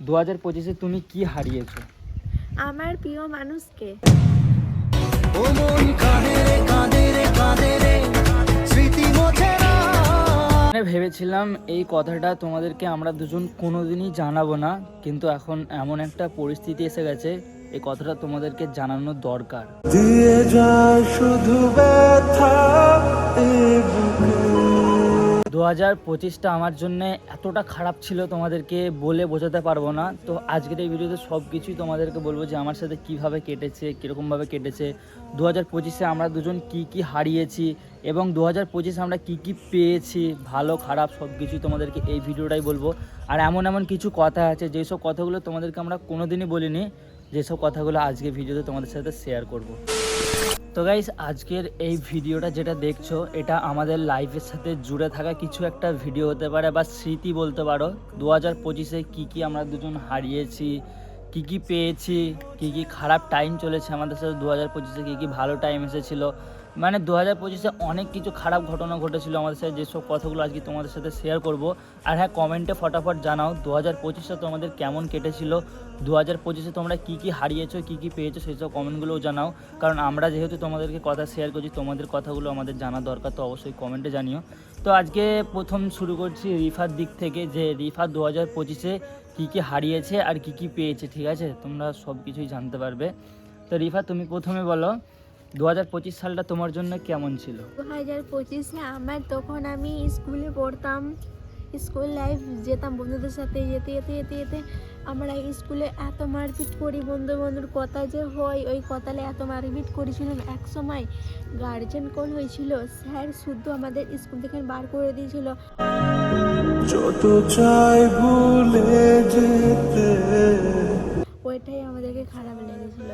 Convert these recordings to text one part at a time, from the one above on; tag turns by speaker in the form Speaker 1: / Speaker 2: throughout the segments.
Speaker 1: 2025-এ তুমি কি হারিয়েছো?
Speaker 2: আমার প্রিয় মানুষকে।
Speaker 3: ও মন কাঁদে রে কাঁদে রে কাঁদে রে, স্মৃতি মোছে না।
Speaker 1: মানে ভেবেছিলাম এই কথাটা তোমাদেরকে আমরা দুজন কোনোদিনই জানাবো না, কিন্তু এখন এমন একটা পরিস্থিতি এসে গেছে, এই কথাটা তোমাদেরকে জানানো দরকার।
Speaker 3: দিয়ে যায় শুধু ব্যথা এই বুকে।
Speaker 1: 2025টা আমার জন্য এতটা খারাপ ছিল তোমাদেরকে বলে বোঝাতে পারবো না। তো আজকের এই ভিডিওতে সব কিছুই তোমাদেরকে বলবো যে আমার সাথে কিভাবে কেটেছে, কীরকমভাবে কেটেছে, 2025-এ আমরা দুজন কি কি হারিয়েছি এবং 2025-এ আমরা কি কি পেয়েছি, ভালো খারাপ সব কিছুই তোমাদেরকে এই ভিডিওটাই বলবো। আর এমন এমন কিছু কথা আছে যেসব কথাগুলো তোমাদেরকে আমরা কোনোদিনই বলিনি, যেসব কথাগুলো আজকে ভিডিওতে তোমাদের সাথে শেয়ার করব। তো গাইস, আজকের এই ভিডিওটা যেটা দেখছো, এটা আমাদের লাইফের সাথে জুড়ে থাকা কিছু একটা ভিডিও হতে পারে বা স্মৃতি বলতে পারো। 2025-এ কী কী আমরা দুজন হারিয়েছি, কী কী পেয়েছি, কী কী খারাপ টাইম চলেছে আমাদের সাথে, 2025-এ কী কী ভালো টাইম এসেছিলো। মানে 2025-এ অনেক কিছু খারাপ ঘটনা ঘটেছিল আমাদের সাথে, যেসব কথাগুলো আজকে তোমাদের সাথে শেয়ার করব। আর হ্যাঁ, কমেন্টে ফটাফট জানাও 2025টা তোমাদের কেমন কেটেছিল, 2025-এ তোমরা কী কী হারিয়েছো, কী কী পেয়েছো, সেই সব কমেন্টগুলোও জানাও। কারণ আমরা যেহেতু তোমাদেরকে কথা শেয়ার করছি, তোমাদের কথাগুলো আমাদের জানা দরকার, তো অবশ্যই কমেন্টে জানিও। তো আজকে প্রথম শুরু করছি রিফার দিক থেকে, যে রিফা 2025-এ কী কী হারিয়েছে আর কী কী পেয়েছে, ঠিক আছে? তোমরা সব কিছুই জানতে পারবে। তো রিফা, তুমি প্রথমে বলো 2025 সালটা তোমার জন্য কেমন ছিল?
Speaker 2: 2025-এ আমার তখন আমি স্কুলে পড়তাম, স্কুল লাইফ যেতাম বন্ধুদের সাথে, যেতে যেতে যেতে যেতে আমরা স্কুলে এত মারপিট করি, বন্ধুর কথা যে হয়, ওই কথালে এত মারপিট করেছিলাম। এক সময় গার্জেন কল হয়েছিল, স্যার শুদ্ধ আমাদের স্কুল থেকে বার করে দিয়েছিল।
Speaker 3: যত চাই ভুলে যেতে,
Speaker 2: ওইটাই আমাদেরকে খারাপ লেগেছিল।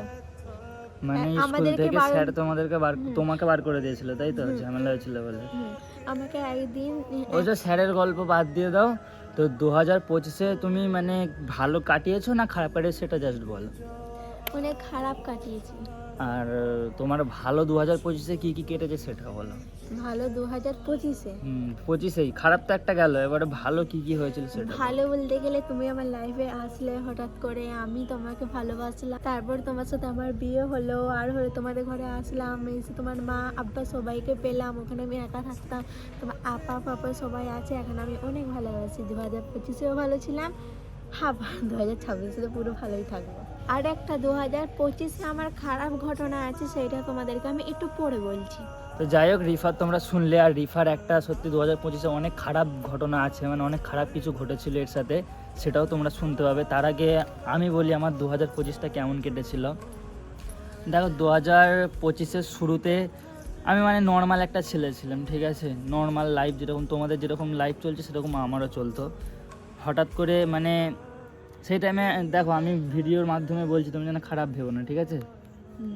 Speaker 1: মানে স্কুল
Speaker 2: আমাদেরকে
Speaker 1: থেকে স্যার তোমাকে বার করে দিয়েছিল, তাই তো? ঝামেলা হয়েছিল বলে।
Speaker 2: আমাকে একদিন
Speaker 1: ওই যে স্যারের গল্প বাদ দিয়ে দাও। তো 2025-এ তুমি মানে ভালো কাটিয়েছো না খারাপ কাটিয়েছো, সেটা জাস্ট বলো।
Speaker 2: অনেক খারাপ কাটিয়েছি।
Speaker 1: আর তোমার ভালো 2025-এ কী কী কেটেছে সেটা বলো।
Speaker 2: ভালো 2025-এ
Speaker 1: 25-এই খারাপ তো একটা গেল, এবারে ভালো কী কী হয়েছিল সেটা বলো।
Speaker 2: ভালো বলতে গেলে তুমি আমার লাইফে আসলে হঠাৎ করে, আমি তোমাকে ভালোবাসলাম, তারপর তোমার সাথে আমার বিয়ে হলো, আর হলো তোমাদের ঘরে আসলাম, এসে তোমার মা আব্বা সবাইকে পেলাম, ওখানে আমি একা থাকতাম, তোমার আপা পাপা সবাই আছে, এখন আমি অনেক ভালোবাসি। 2025-এও ভালো ছিলাম, হ্যাঁ 2026-এ তো পুরো ভালোই থাকবো। আর একটা 2025-এ আমার খারাপ ঘটনা আছে, সেটা তোমাদেরকে আমি একটু পরে বলছি।
Speaker 1: তো যাই হোক, রিফার তোমরা শুনলে, আর রিফার একটা সত্যি 2025-এ অনেক খারাপ ঘটনা আছে, মানে অনেক খারাপ কিছু ঘটেছিল এর সাথে, সেটাও তোমরা শুনতে পাবে। তার আগে আমি বলি আমার 2025টা কেমন কেটেছিল। দেখো, 2025-এর শুরুতে আমি মানে নর্মাল একটা ছেলে ছিলাম, ঠিক আছে? নর্মাল লাইফ, যেরকম তোমাদের যেরকম লাইফ চলছে সেরকম আমারও চলতো। হঠাৎ করে মানে সেই টাইমে, দেখো আমি ভিডিওর মাধ্যমে বলছি, তুমি যেন খারাপ ভেবো না, ঠিক আছে?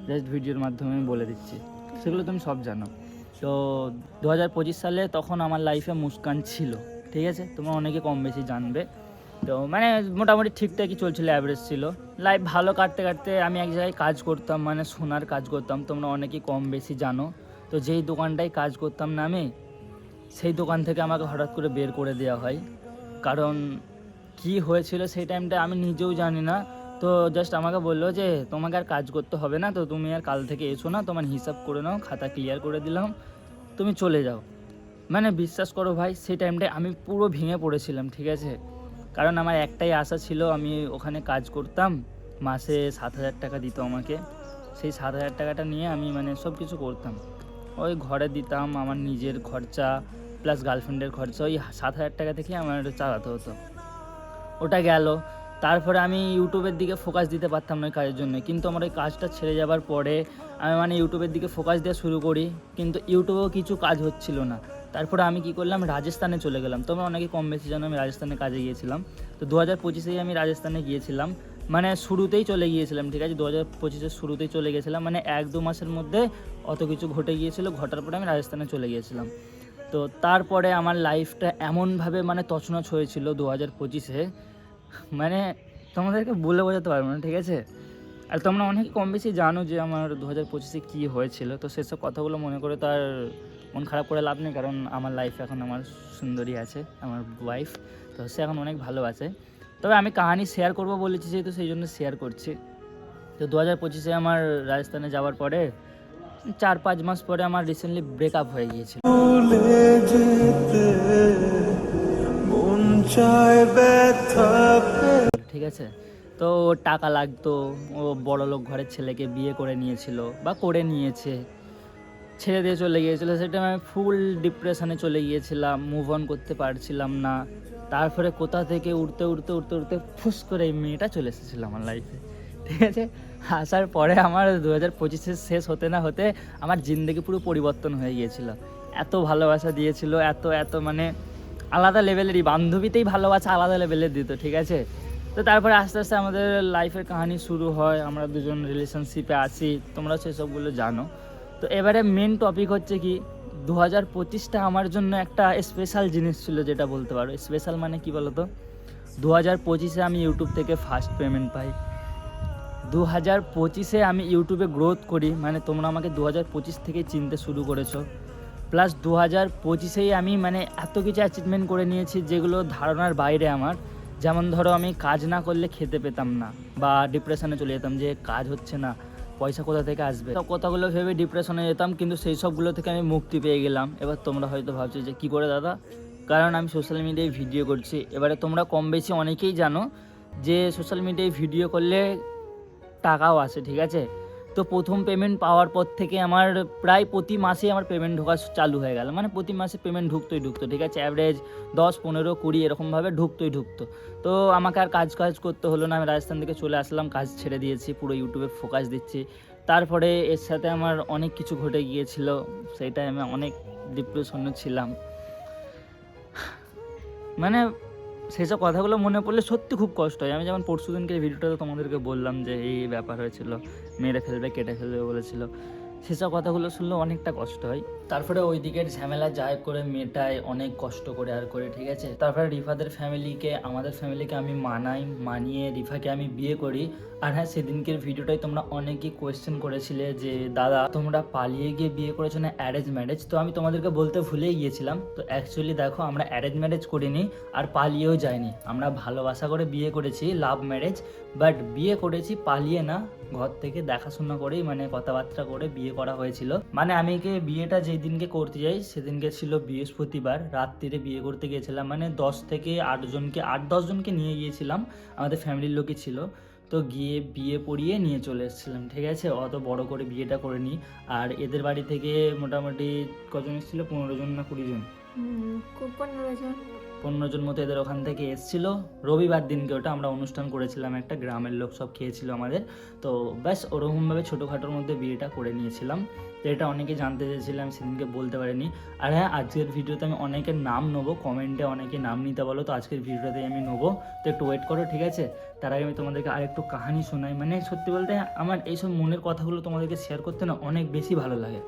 Speaker 1: জাস্ট ভিডিওর মাধ্যমে আমি বলে দিচ্ছি, সেগুলো তুমি সব জানো। তো 2025 সালে তখন আমার লাইফে মুস্কান ছিল, ঠিক আছে? তোমরা অনেকে কম বেশি জানবে। তো মানে মোটামুটি ঠিকঠাকই চলছিল, অ্যাভারেজ ছিল লাইফ। ভালো কাটতে কাটতে আমি এক জায়গায় কাজ করতাম, মানে সোনার কাজ করতাম, তোমরা অনেকেই কম বেশি জানো। তো যেই দোকানটায় কাজ করতাম না আমি, সেই দোকান থেকে আমাকে হঠাৎ করে বের করে দেওয়া হয়। কারণ কি হয়েছিল সেই টাইমটা আমি নিজেও জানি না। তো জাস্ট আমাকে বললো যে তোমাকে আর কাজ করতে হবে না, তো তুমি আর কাল থেকে এসো না, তোমার হিসাব করে নাও, খাতা ক্লিয়ার করে দিলাম, তুমি চলে যাও। মানে বিশ্বাস করো ভাই, সেই টাইমটায় আমি পুরো ভেঙে পড়েছিলাম, ঠিক আছে? কারণ আমার একটাই আশা ছিল, আমি ওখানে কাজ করতাম, মাসে 7,000 টাকা দিত আমাকে। সেই 7,000 টাকাটা নিয়ে আমি মানে সব কিছু করতাম, ওই ঘরে দিতাম, আমার নিজের খরচা প্লাস গার্লফ্রেন্ডের খরচা, ওই 7,000 টাকা থেকে আমার চালাতে হতো। ওটা গেল। তারপরে আমি ইউটিউবের দিকে ফোকাস দিতে পারতাম না কাজের জন্য, কিন্তু আমার ওই কাজটা ছেড়ে যাবার পরে আমি মানে ইউটিউবের দিকে ফোকাস দেওয়া শুরু করি, কিন্তু ইউটিউবেও কিছু কাজ হচ্ছিল না। তারপরে আমি কি করলাম, রাজস্থানে চলে গেলাম। তোমরা অনেকে কম বেশি জানো আমি রাজস্থানে কাজে গিয়েছিলাম। তো 2025-এই আমি রাজস্থানে গিয়েছিলাম, মানে শুরুতেই চলে গিয়েছিলাম, ঠিক আছে? 2025-এর শুরুতেই চলে গেছিলাম, মানে 1-2 মাসের মধ্যে অত কিছু ঘটে গিয়েছিল। ঘটার পরে আমি রাজস্থানে চলে গিয়েছিলাম। তো তারপরে আমার লাইফটা এমনভাবে মানে তছনছ হয়েছিল 2025-এ, মানে তোমাদেরকে বলে বোঝাতে পারবো না, ঠিক আছে? আর তোমরা অনেকে কম বেশি জানো যে আমার 2025-এ কী হয়েছিল। তো সেসব কথাগুলো মনে করে তো আর মন খারাপ করে লাভ নেই, কারণ আমার লাইফে এখন আমার সুন্দরী আছে, আমার ওয়াইফ। তো সে এখন অনেক ভালো আছে। তবে আমি কাহিনী শেয়ার করবো বলেছি যেহেতু সেই জন্য শেয়ার করছি। তো 2025-এ আমার রাজস্থানে যাওয়ার পরে 4-5 মাস পরে আমার রিসেন্টলি ব্রেকআপ হয়ে গিয়েছিল।
Speaker 3: ভুলে যেতে মন চায় ব্যথা পেয়ে।
Speaker 1: ঠিক আছে, তো ওর টাকা লাগতো, ও বড়লোক ঘরের ছেলেকে বিয়ে করে নিয়েছিল বা করে নিয়েছে, ছেড়ে দিয়ে চলে গিয়েছিলো। সেটা আমি ফুল ডিপ্রেশনে চলে গিয়েছিলাম, মুভ অন করতে পারছিলাম না। তারপরে কোথা থেকে উঠতে উঠতে উঠতে উঠতে ফুস করে এই মেয়েটা চলে এসেছিলো আমার লাইফে। ঠিক আছে, আসার পরে আমার 2025-এ শেষ হতে না হতে আমার জিন্দগি পুরো পরিবর্তন হয়ে গিয়েছিল। এত ভালোবাসা দিয়েছিল, এত এত মানে আলাদা লেভেলেরই, বান্ধবীতেই ভালোবাসা আলাদা লেভেলের দিত। ঠিক আছে, তো তারপরে আস্তে আস্তে আমাদের লাইফের কাহিনী শুরু হয়, আমরা দুজন রিলেশনশিপে আসি, তোমরা সেসবগুলো জানো। তো এবারে মেন টপিক হচ্ছে কি, 2025টা আমার জন্য একটা স্পেশাল জিনিস ছিল, যেটা বলতে পারো স্পেশাল মানে কি বলো তো। 2025-এ আমি ইউটিউব থেকে ফার্স্ট পেমেন্ট পাই। 2025-এ আমি ইউটিউবে গ্রোথ করি, মানে তোমরা আমাকে 2025 থেকে চিনতে শুরু করেছো। প্লাস 2025-এই আমি মানে এত কিছু অ্যাচিভমেন্ট করে নিয়েছি যেগুলো ধারণার বাইরে আমার। যেমন ধরো, আমি কাজ না করলে খেতে পেতাম না বা ডিপ্রেশনে চলে যেতাম যে কাজ হচ্ছে না, পয়সা কোথা থেকে আসবে, সব কথাগুলো ভেবে ডিপ্রেশনে যেতাম। কিন্তু সেই সবগুলো থেকে আমি মুক্তি পেয়ে গেলাম। এবার তোমরা হয়তো ভাবছো যে কী করে দাদা, কারণ আমি সোশ্যাল মিডিয়ায় ভিডিও করছি। এবারে তোমরা কম বেশি অনেকেই জানো যে সোশ্যাল মিডিয়ায় ভিডিও করলে টাকাও আসে। ঠিক আছে, তো প্রথম পেমেন্ট পাওয়ার পর থেকে আমার প্রায় প্রতি মাসে আমার পেমেন্ট ঢোকা চালু হয়ে গেল। মানে প্রতি মাসে পেমেন্ট ঢুকতোই। ঠিক আছে, অ্যাভারেজ 10, 15, 20 এরকমভাবে ঢুকতো। তো আমাকে আর কাজ করতে হলো না, আমি রাজস্থান থেকে চলে আসলাম, কাজ ছেড়ে দিয়েছি, পুরো ইউটিউবে ফোকাস দিচ্ছি। তারপরে এর সাথে আমার অনেক কিছু ঘটে গিয়েছিল, সেইটাই আমি অনেক ডিপ্রেশনে ছিলাম। মানে সেসব কথাগুলো মনে পড়লে সত্যি খুব কষ্ট হয়। আমি যেমন পরশুদিনকে ভিডিওটাতে তোমাদেরকে বললাম যে এই ব্যাপার হয়েছিল, মেরে ফেলবে, কেটে ফেলবে বলেছিল, সেসব কথাগুলো শুনলে অনেকটা কষ্ট হয়। তারপরে ওই দিকের ঝামেলা যায় করে মেটায় অনেক কষ্ট করে আর করে। ঠিক আছে, তারপরে রিফাদের ফ্যামিলিকে, আমাদের ফ্যামিলিকে আমি মানিয়ে রিফাকে আমি বিয়ে করি। আর হ্যাঁ, সেদিনকের ভিডিওটাই তোমরা অনেকেই কোয়েশ্চেন করেছিলে যে দাদা তোমরা পালিয়ে গিয়ে বিয়ে করেছো না অ্যারেঞ্জ ম্যারেজ। তো আমি তোমাদেরকে বলতে ভুলেই গিয়েছিলাম। তো অ্যাকচুয়ালি দেখো, আমরা অ্যারেঞ্জ ম্যারেজ করিনি আর পালিয়েও যাইনি, আমরা ভালোবাসা করে বিয়ে করেছি, লাভ ম্যারেজ। বাট বিয়ে করেছি পালিয়ে না, ঘর থেকে দেখাশোনা করেই, মানে কথাবার্তা করে বিয়ে করা হয়েছিল। মানে আমি বিয়েটা যেই দিনকে করতে যাই সেদিনকে ছিল বৃহস্পতিবার, রাত্রিরে বিয়ে করতে গিয়েছিলাম। মানে 8-10 জনকে নিয়ে গিয়েছিলাম, আমাদের ফ্যামিলির লোকই ছিল। তো গিয়ে বিয়ে পড়িয়ে নিয়ে চলে এসেছিলাম। ঠিক আছে, অত বড় করে বিয়েটা করে নিই। আর এদের বাড়ি থেকে মোটামুটি কজন এসেছিলো, 15 জন না 20 জন, 15 জন মতো এদের ওখান থেকে এসেছিলো। রবিবার দিনকে ওটা আমরা অনুষ্ঠান করেছিলাম, একটা গ্রামের লোক সব খেয়েছিল আমাদের। তো ব্যাস ওরকমভাবে ছোটোখাটোর মধ্যে বিয়েটা করে নিয়েছিলাম। তো এটা অনেকে জানতে চেয়েছিলাম, সেদিনকে বলতে পারিনি। আর হ্যাঁ, আজকের ভিডিওতে আমি অনেকের নাম নেবো, কমেন্টে অনেকে নাম নিতে বলো, তো আজকের ভিডিওতে আমি নেবো। তো একটু ওয়েট করো। ঠিক আছে, তার আগে আমি তোমাদেরকে আরেকটু কাহিনী শোনাই। মানে সত্যি বলতে আমার এইসব মনের কথাগুলো তোমাদেরকে শেয়ার করতে না অনেক বেশি ভালো লাগে।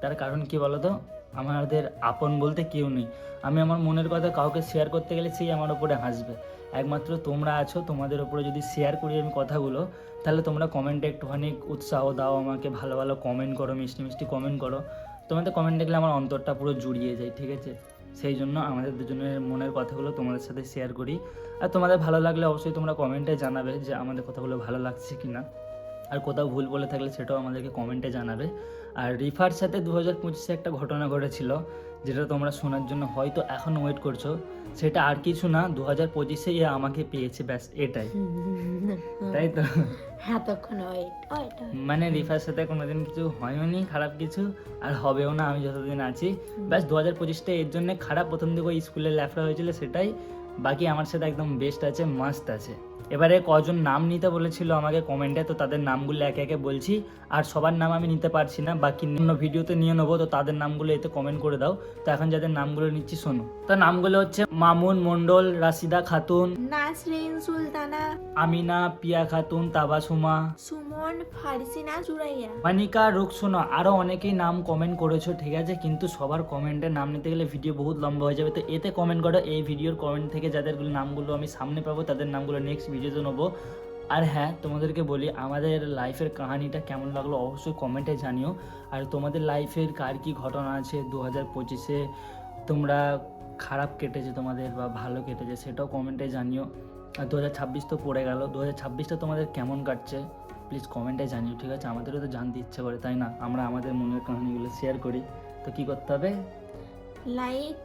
Speaker 1: তার কারণ কি বলো তো, আমাদের আপন বলতে কেউ নেই। আমি আমার মনের কথা কাউকে শেয়ার করতে গেলে সেই আমার ওপরে হাসবে। একমাত্র তোমরা আছো, তোমাদের ওপরে যদি শেয়ার করি আমি কথাগুলো, তাহলে তোমরা কমেন্টে একটুখানি উৎসাহ দাও আমাকে, ভালো ভালো কমেন্ট করো, মিষ্টি মিষ্টি কমেন্ট করো। তোমাদের কমেন্ট দেখলে আমার অন্তরটা পুরো জুড়িয়ে যায়। ঠিক আছে, সেই জন্য আমাদের দুজনের মনের কথাগুলো তোমাদের সাথে শেয়ার করি। আর তোমাদের ভালো লাগলে অবশ্যই তোমরা কমেন্টে জানাবে যে আমাদের কথাগুলো ভালো লাগছে কি না। আর কোথাও ভুল বলে থাকলে সেটাও আমাদেরকে কমেন্টে জানাবে। আর রিফার সাথে 2025-এ একটা ঘটনা ঘটেছিল, যেটা তোমরা শোনার জন্য হয়তো এখন ওয়েট করছো। সেটা আর কিছু না, 2025-এ আমাকে পেয়েছে, ব্যাস এটাই। তাই তো, মানে রিফার সাথে কোনোদিন কিছু হয়নি খারাপ কিছু, আর হবেও না আমি যতদিন আছি। ব্যাস 2025-টা এর জন্য খারাপ, প্রথম দিকে ওই স্কুলে ল্যাফড়া হয়েছিল সেটাই। বাকি আমার সাথে একদম বেস্ট আছে, মাস্ত আছে। এবারে কজন নাম নিতে বলেছিল আমাকে কমেন্টে, তো তাদের নামগুলো একে একে বলছি। আর সবার নাম আমি নিতে পারছি না, বাকি অন্য ভিডিওতে নিয়ে নেবো। তো তাদের নামগুলো এতে কমেন্ট করে দাও। তো এখন যাদের নামগুলো নিচ্ছি শোনো। তো নামগুলো হচ্ছে মামুন মন্ডল, রাশিদা খাতুন,
Speaker 2: নাসরিন সুলতানা,
Speaker 1: আমিনা, পিয়া খাতুন, তাবাসুমা,
Speaker 2: সুমন, ফারসিনা, জুরাইয়া,
Speaker 1: মানিকা, রুকসোনা, আরও অনেকেই নাম কমেন্ট করেছো। ঠিক আছে, কিন্তু সবার কমেন্টের নাম নিতে গেলে ভিডিও বহুত লম্বা হয়ে যাবে। তো এতে কমেন্ট করো, এই ভিডিওর কমেন্ট থেকে যাদের নামগুলো আমি সামনে পাবো তাদের নামগুলো নেক্সট ভিডিওতে নেবো। আর হ্যাঁ, তোমাদেরকে বলি, আমাদের লাইফের কাহিনিটা কেমন লাগলো অবশ্যই কমেন্টে জানিও। আর তোমাদের লাইফের কার কী ঘটনা আছে 2025-এ, তোমরা খারাপ কেটেছে তোমাদের বা ভালো কেটেছে, সেটাও কমেন্টে জানিও। আর 2026 তো পড়ে গেল, 2026টা তোমাদের কেমন কাটছে প্লিজ কমেন্টে জানিও, ঠিক আছে? আমাদেরও তো জানতে ইচ্ছে করে, তাই না? আমরা আমাদের মনের কাহিনীগুলো শেয়ার করি, তো কি করতে হবে?
Speaker 2: লাইক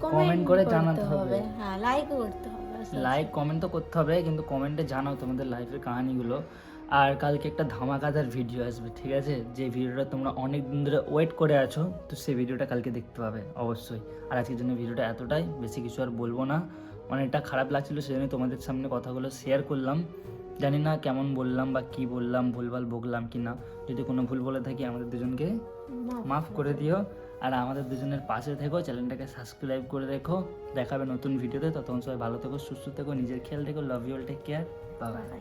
Speaker 1: Comment করে জানাতে হবে।
Speaker 2: হ্যাঁ, লাইক করতে হবে আসলে।
Speaker 1: লাইক কমেন্ট তো করতে হবে, কিন্তু কমেন্টে জানাও তোমাদের লাইফের কাহিনীগুলো। আর কালকে একটা ধামাকাদার ভিডিও আসবে, ঠিক আছে? যে ভিডিওটা তোমরা অনেক দিন ধরে ওয়েট করে আছো, তো সেই ভিডিওটা কালকে দেখতে পাবে অবশ্যই। আর আজকের জন্য ভিডিওটা এতটাই, বেশি কিছু আর বলবো না। অনেকটা খারাপ লাগছিল, সেজন্য তোমাদের সামনে কথাগুলো শেয়ার করলাম। জানি না কেমন বললাম বা কি বললাম, ভুলভাল বকলাম কি না। যদি কোনো ভুল বলে থাকি আমাদের দুজনকে মাফ করে দিও। আর আমাদের দুজনের পাশে থেকো, চ্যানেলটাকে সাবস্ক্রাইব করে রেখো। দেখাবে নতুন ভিডিওতে, ততক্ষণ সবাই ভালো থেকো, সুস্থ থেকো, নিজের খেয়াল রেখো। Love you all, take care, bye by.